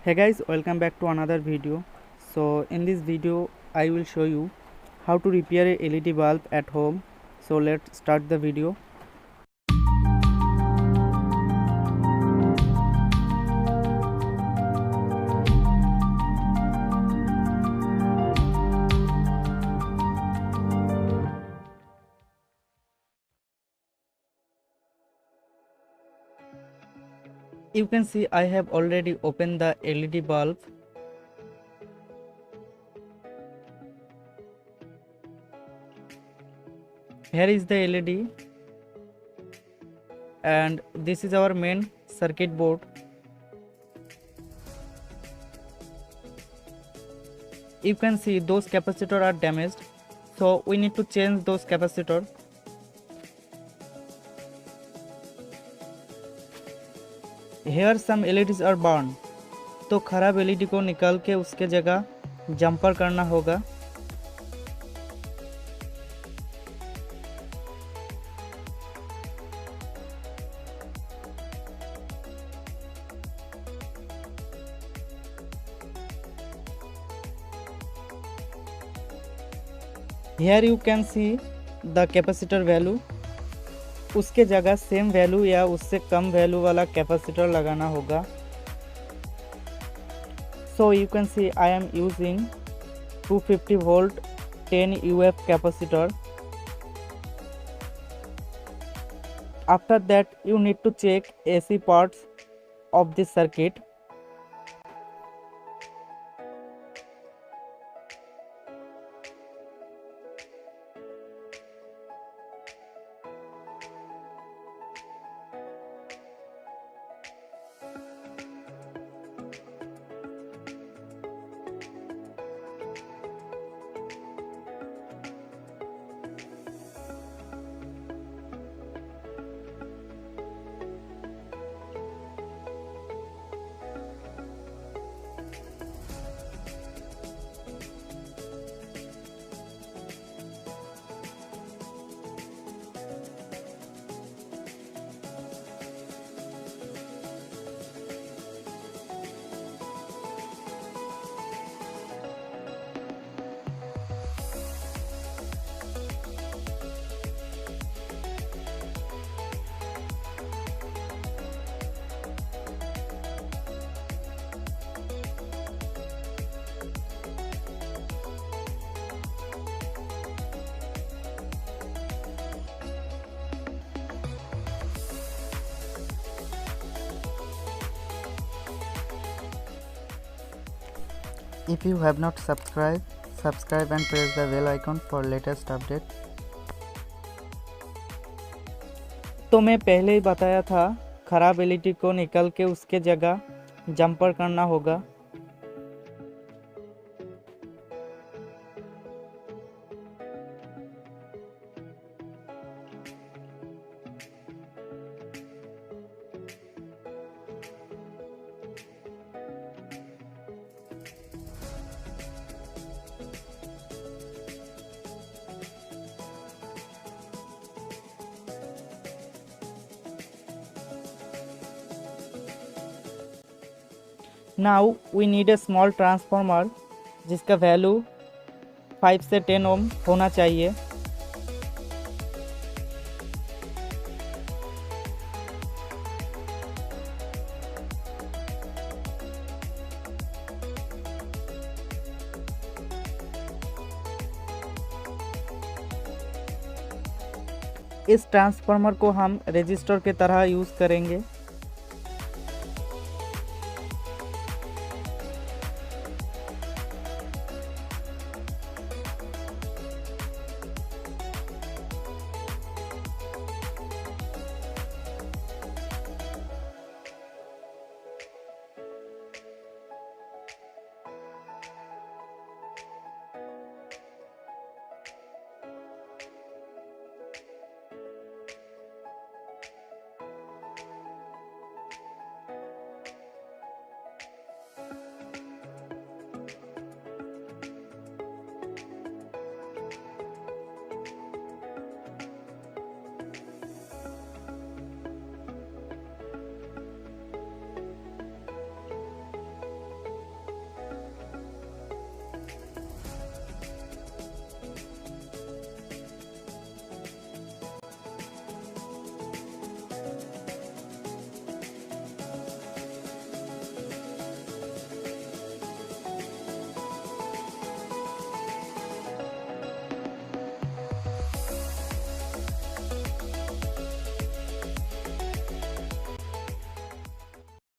Hey guys, welcome back to another video. So in this video I will show you how to repair a LED bulb at home. So let's start the video. You can see I have already opened the LED bulb. Here is the LED and this is our main circuit board. You can see those capacitors are damaged, so we need to change those capacitors. Here some LEDs are burned, तो खराब LED को निकाल के उसके जगह jumper करना होगा. Here you can see the capacitor value. उसके जगह सेम वैल्यू या उससे कम वैल्यू वाला कैपेसिटर लगाना होगा. So you can see I am using 250 volt 10 UF capacitor. After that you need to check AC parts of this circuit. If you have not subscribed, subscribe and press the bell icon for latest update. तो मैं पहले ही बताया था खराब LED को निकाल के उसके जगह जंपर करना होगा. Now we need a small transformer जिसका वैल्यू 5 से 10 ओम होना चाहिए. इस ट्रांसफार्मर को हम रेजिस्टर के तरह यूज़ करेंगे.